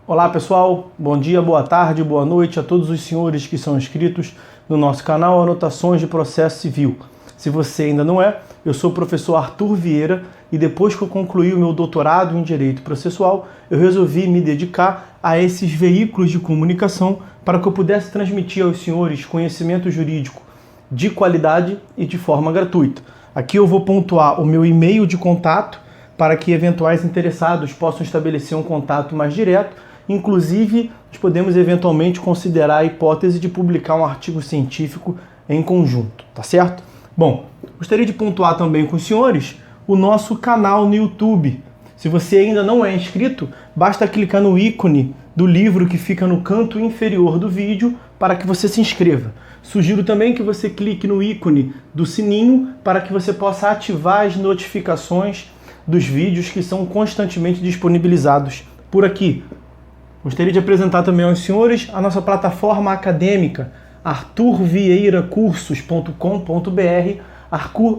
Olá pessoal, bom dia, boa tarde, boa noite a todos os senhores que são inscritos no nosso canal Anotações de Processo Civil. Se você ainda não é, eu sou o professor Arthur Vieira e depois que eu concluí o meu doutorado em Direito Processual, eu resolvi me dedicar a esses veículos de comunicação para que eu pudesse transmitir aos senhores conhecimento jurídico de qualidade e de forma gratuita. Aqui eu vou pontuar o meu e-mail de contato para que eventuais interessados possam estabelecer um contato mais direto. Inclusive, nós podemos eventualmente considerar a hipótese de publicar um artigo científico em conjunto, tá certo? Bom, gostaria de pontuar também com os senhores o nosso canal no YouTube. Se você ainda não é inscrito, basta clicar no ícone do livro que fica no canto inferior do vídeo para que você se inscreva. Sugiro também que você clique no ícone do sininho para que você possa ativar as notificações dos vídeos que são constantemente disponibilizados por aqui. Gostaria de apresentar também aos senhores a nossa plataforma acadêmica, arturvieiracursos.com.br,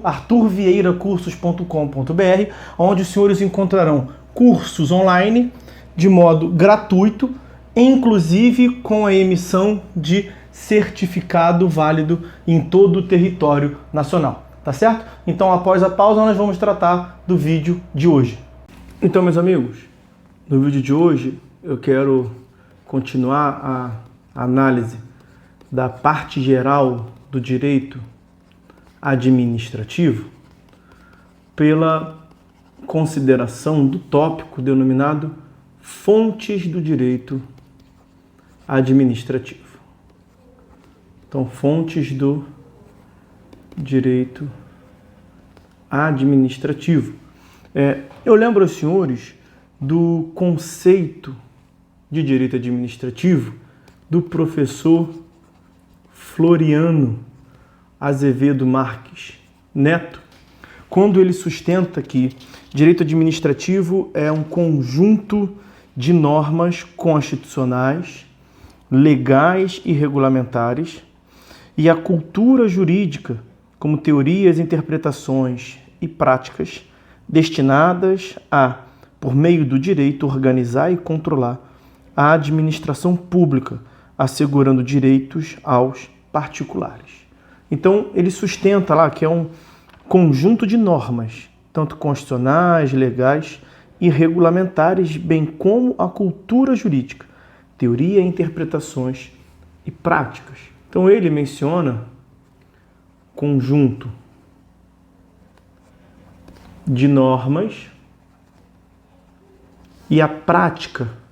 arturvieiracursos.com.br, onde os senhores encontrarão cursos online de modo gratuito, inclusive com a emissão de certificado válido em todo o território nacional, tá certo? Então, após a pausa, nós vamos tratar do vídeo de hoje. Então, meus amigos, no vídeo de hoje, eu quero continuar a análise da parte geral do direito administrativo pela consideração do tópico denominado fontes do direito administrativo. Então, fontes do direito administrativo. Eu lembro aos senhores do conceito de direito administrativo do professor Floriano Azevedo Marques Neto, quando ele sustenta que direito administrativo é um conjunto de normas constitucionais, legais e regulamentares, e a cultura jurídica como teorias, interpretações e práticas destinadas a, por meio do direito, organizar e controlar a administração pública, assegurando direitos aos particulares. Então, ele sustenta lá que é um conjunto de normas, tanto constitucionais, legais e regulamentares, bem como a cultura jurídica, teoria, interpretações e práticas. Então, ele menciona conjunto de normas e a prática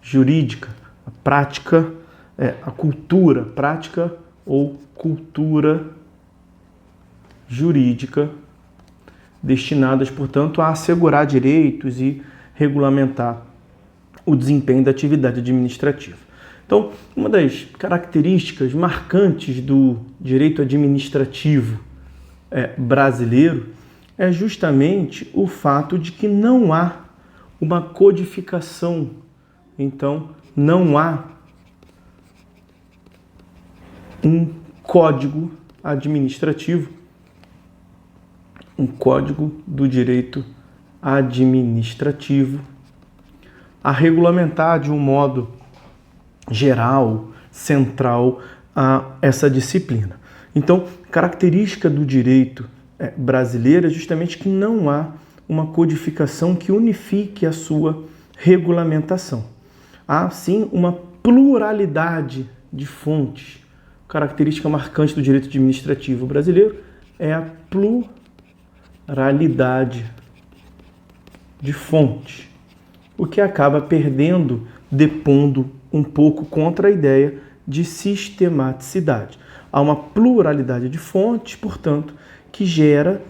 jurídica, a prática, a cultura, prática ou cultura jurídica, destinadas, portanto, a assegurar direitos e regulamentar o desempenho da atividade administrativa. Então, uma das características marcantes do direito administrativo brasileiro é justamente o fato de que não há uma codificação. Então, não há um código administrativo, um código do direito administrativo a regulamentar de um modo geral, central, a essa disciplina. Então, característica do direito brasileiro é justamente que não há uma codificação que unifique a sua regulamentação. Há, sim, uma pluralidade de fontes. Característica marcante do direito administrativo brasileiro é a pluralidade de fontes, o que acaba perdendo, depondo um pouco contra a ideia de sistematicidade. Há uma pluralidade de fontes, portanto, que gera,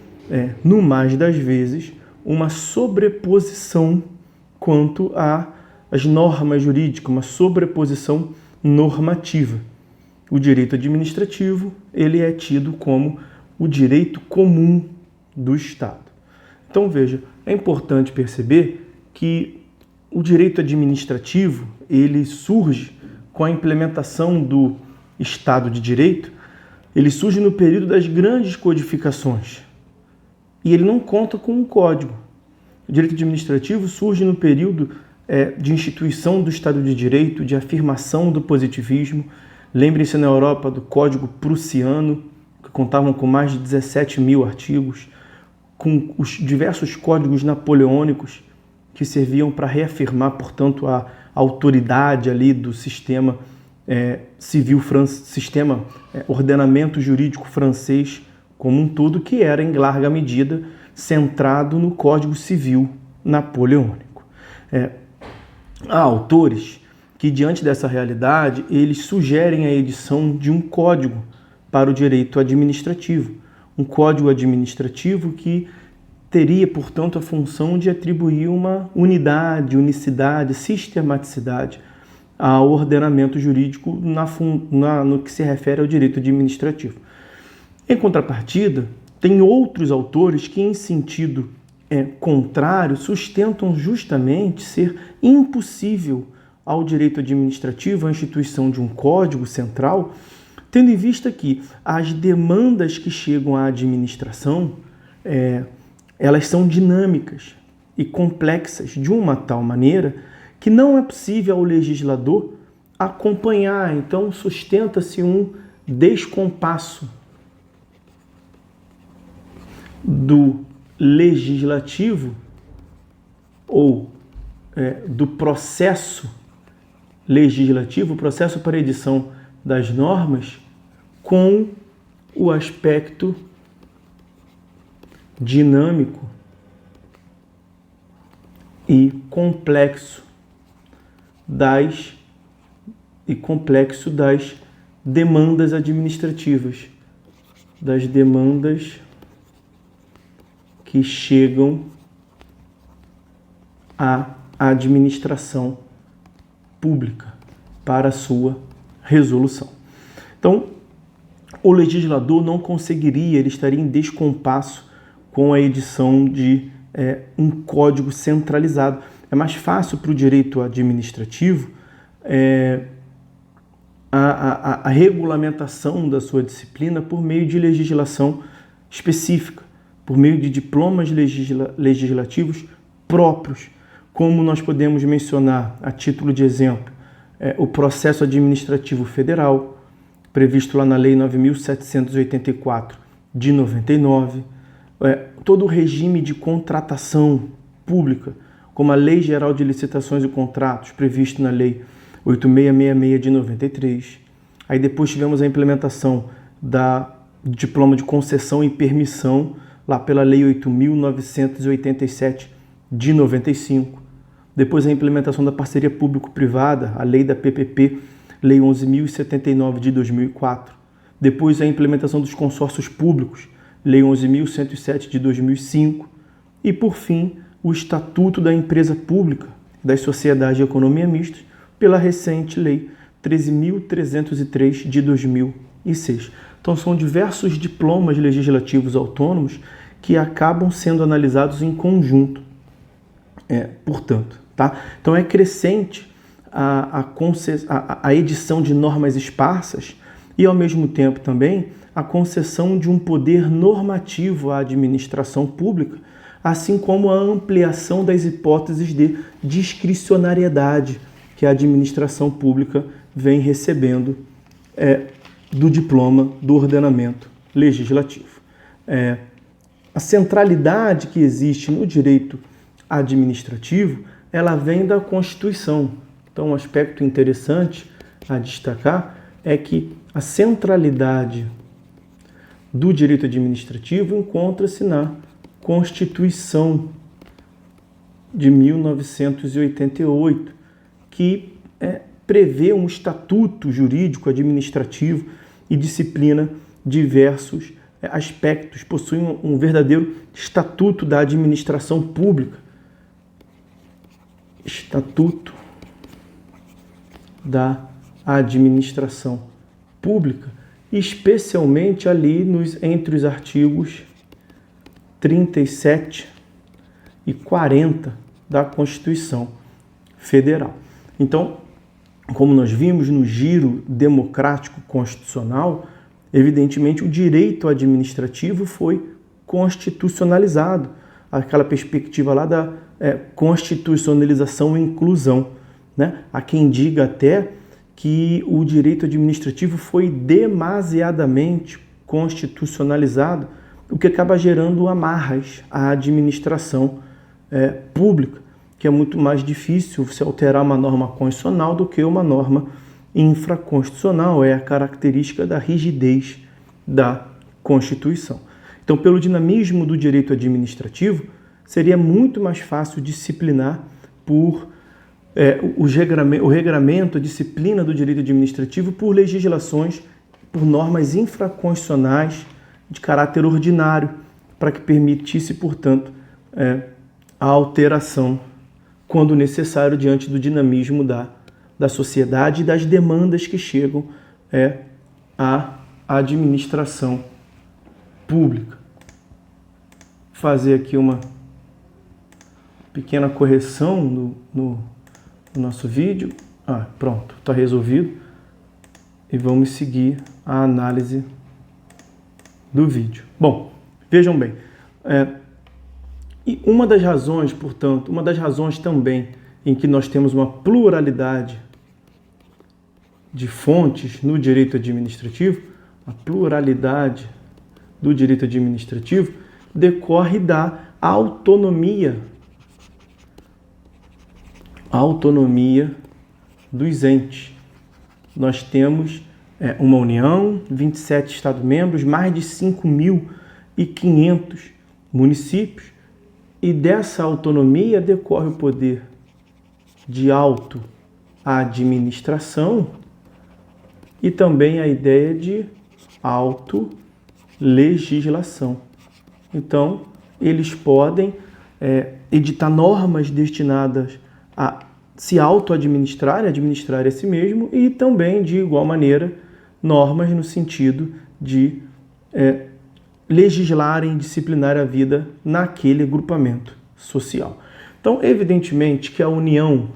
no mais das vezes, uma sobreposição quanto às normas jurídicas, uma sobreposição normativa. O direito administrativo, ele é tido como o direito comum do Estado. Então, veja, é importante perceber que o direito administrativo, ele surge com a implementação do Estado de Direito, ele surge no período das grandes codificações e ele não conta com um código. O direito administrativo surge no período de instituição do Estado de Direito, de afirmação do positivismo. Lembrem-se na Europa do Código Prussiano, que contavam com mais de 17 mil artigos, com os diversos códigos napoleônicos que serviam para reafirmar, portanto, a autoridade ali do sistema civil, sistema ordenamento jurídico francês como um todo, que era em larga medida centrado no Código Civil napoleônico. Há autores que, diante dessa realidade, eles sugerem a edição de um código para o direito administrativo. Um código administrativo que teria, portanto, a função de atribuir uma unidade, unicidade, sistematicidade ao ordenamento jurídico no que se refere ao direito administrativo. Em contrapartida, tem outros autores que, em sentido contrário, sustentam justamente ser impossível ao direito administrativo a instituição de um código central, tendo em vista que as demandas que chegam à administração, elas são dinâmicas e complexas de uma tal maneira que não é possível ao legislador acompanhar. Então, sustenta-se um descompasso do legislativo ou do processo legislativo, o processo para edição das normas, com o aspecto dinâmico e complexo das demandas administrativas, das demandas que chegam à administração pública para a sua resolução. Então, o legislador não conseguiria, ele estaria em descompasso com a edição de um código centralizado. É mais fácil para o direito administrativo a regulamentação da sua disciplina por meio de legislação específica, por meio de diplomas legislativos próprios, como nós podemos mencionar, a título de exemplo, o processo administrativo federal, previsto lá na Lei 9.784 de 99, todo o regime de contratação pública, como a Lei Geral de Licitações e Contratos, previsto na Lei 8666 de 93. Aí depois tivemos a implementação do diploma de concessão e permissão, lá pela Lei 8.987 de 95. Depois a implementação da parceria público-privada, a Lei da PPP, Lei 11.079 de 2004. Depois a implementação dos consórcios públicos, Lei 11.107 de 2005. E, por fim, o Estatuto da Empresa Pública das Sociedades de Economia Mista, pela recente Lei 13.303 de 2006. Então, são diversos diplomas legislativos autônomos que acabam sendo analisados em conjunto, portanto. Tá? Então, é crescente a edição de normas esparsas e, ao mesmo tempo, também a concessão de um poder normativo à administração pública, assim como a ampliação das hipóteses de discricionariedade que a administração pública vem recebendo do diploma do ordenamento legislativo. A centralidade que existe no direito administrativo, ela vem da Constituição. Então, um aspecto interessante a destacar é que a centralidade do direito administrativo encontra-se na Constituição de 1988, que prevê um estatuto jurídico, administrativo e disciplina diversos aspectos, possui um verdadeiro estatuto da administração pública. Estatuto da administração pública, especialmente ali entre os artigos 37 e 40 da Constituição Federal. Então, como nós vimos no giro democrático constitucional, evidentemente o direito administrativo foi constitucionalizado aquela perspectiva lá da constitucionalização e inclusão, né? Há quem diga até que o direito administrativo foi demasiadamente constitucionalizado, o que acaba gerando amarras à administração pública, que é muito mais difícil se alterar uma norma constitucional do que uma norma infraconstitucional. É a característica da rigidez da Constituição. Então, pelo dinamismo do direito administrativo, seria muito mais fácil disciplinar por o regramento, a disciplina do direito administrativo por legislações, por normas infraconstitucionais de caráter ordinário, para que permitisse, portanto, a alteração, quando necessário, diante do dinamismo da sociedade e das demandas que chegam à administração pública. Fazer aqui uma pequena correção no nosso vídeo. Pronto, está resolvido. E vamos seguir a análise do vídeo. Bom, vejam bem. E uma das razões, portanto, também em que nós temos uma pluralidade de fontes no direito administrativo, a pluralidade do direito administrativo decorre da autonomia dos entes. Nós temos uma União, 27 Estados-membros, mais de 5.500 municípios, e dessa autonomia decorre o poder de auto-administração e também a ideia de auto-legislação. Então, eles podem editar normas destinadas a se auto-administrar, administrar a si mesmo, e também, de igual maneira, normas no sentido de legislarem, disciplinar a vida naquele agrupamento social. Então, evidentemente que a União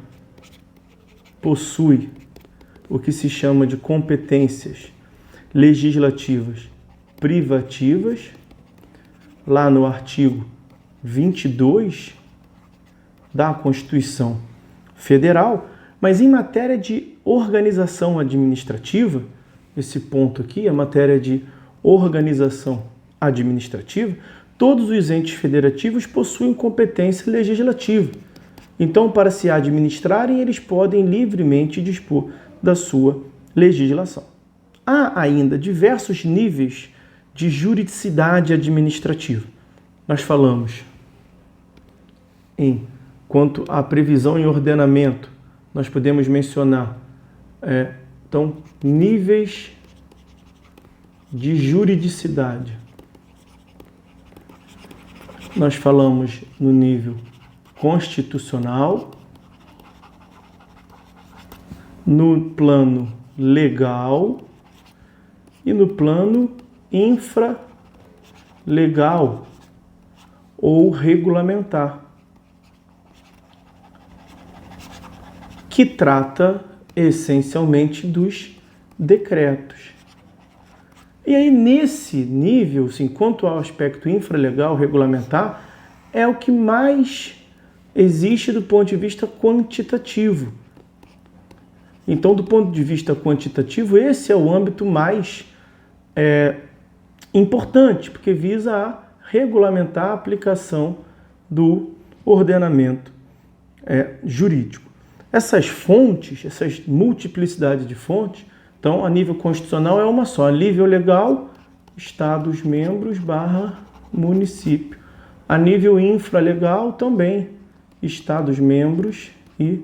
possui o que se chama de competências legislativas privativas, lá no artigo 22 da Constituição Federal, mas em matéria de organização administrativa, esse ponto aqui, a matéria de organização administrativa, todos os entes federativos possuem competência legislativa. Então, para se administrarem, eles podem livremente dispor da sua legislação. Há ainda diversos níveis de juridicidade administrativa. Nós falamos quanto à previsão em ordenamento, nós podemos mencionar então, níveis de juridicidade. Nós falamos no nível constitucional, no plano legal e no plano infralegal ou regulamentar, que trata essencialmente dos decretos. E aí, nesse nível, assim, quanto ao aspecto infralegal, regulamentar, é o que mais existe do ponto de vista quantitativo. Então, do ponto de vista quantitativo, esse é o âmbito mais importante, porque visa a regulamentar a aplicação do ordenamento jurídico. Essas fontes, essas multiplicidades de fontes, então, a nível constitucional é uma só. A nível legal, Estados-membros / município. A nível infralegal, também Estados-membros e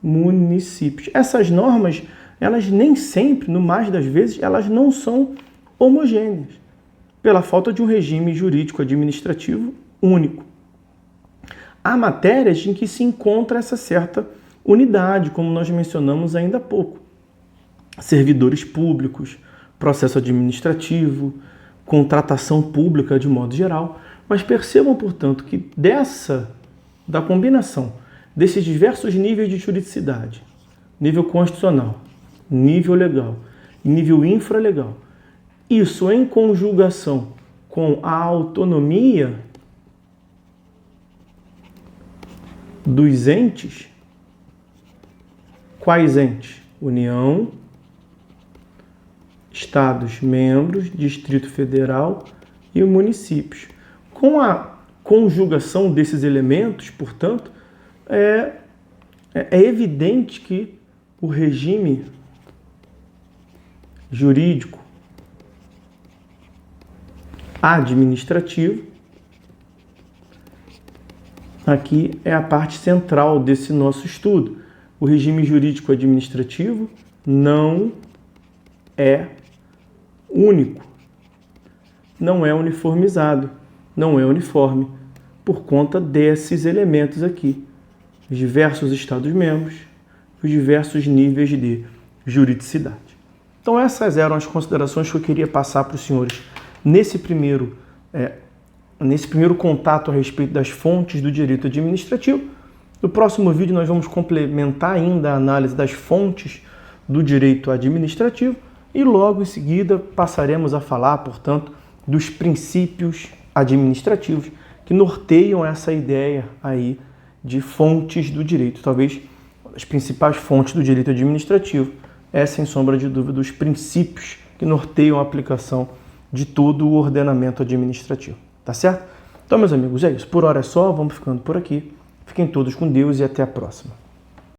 municípios. Essas normas, elas nem sempre, no mais das vezes, elas não são homogêneas, pela falta de um regime jurídico administrativo único. Há matérias em que se encontra essa certa unidade, como nós mencionamos ainda há pouco. Servidores públicos, processo administrativo, contratação pública de modo geral. Mas percebam, portanto, que da combinação desses diversos níveis de juridicidade, nível constitucional, nível legal e nível infralegal, isso em conjugação com a autonomia dos entes. Quais entes? União, Estados membros, Distrito Federal e municípios. Com a conjugação desses elementos, portanto, é evidente que o regime jurídico administrativo aqui é a parte central desse nosso estudo. O regime jurídico administrativo não é único, não é uniformizado, não é uniforme, por conta desses elementos aqui, os diversos Estados-membros, os diversos níveis de juridicidade. Então essas eram as considerações que eu queria passar para os senhores nesse primeiro contato a respeito das fontes do direito administrativo. No próximo vídeo nós vamos complementar ainda a análise das fontes do direito administrativo e logo em seguida passaremos a falar, portanto, dos princípios administrativos que norteiam essa ideia aí de fontes do direito. Talvez as principais fontes do direito administrativo é, sem sombra de dúvida, os princípios que norteiam a aplicação de todo o ordenamento administrativo. Tá certo? Então, meus amigos, é isso. Por hora é só, vamos ficando por aqui. Fiquem todos com Deus e até a próxima.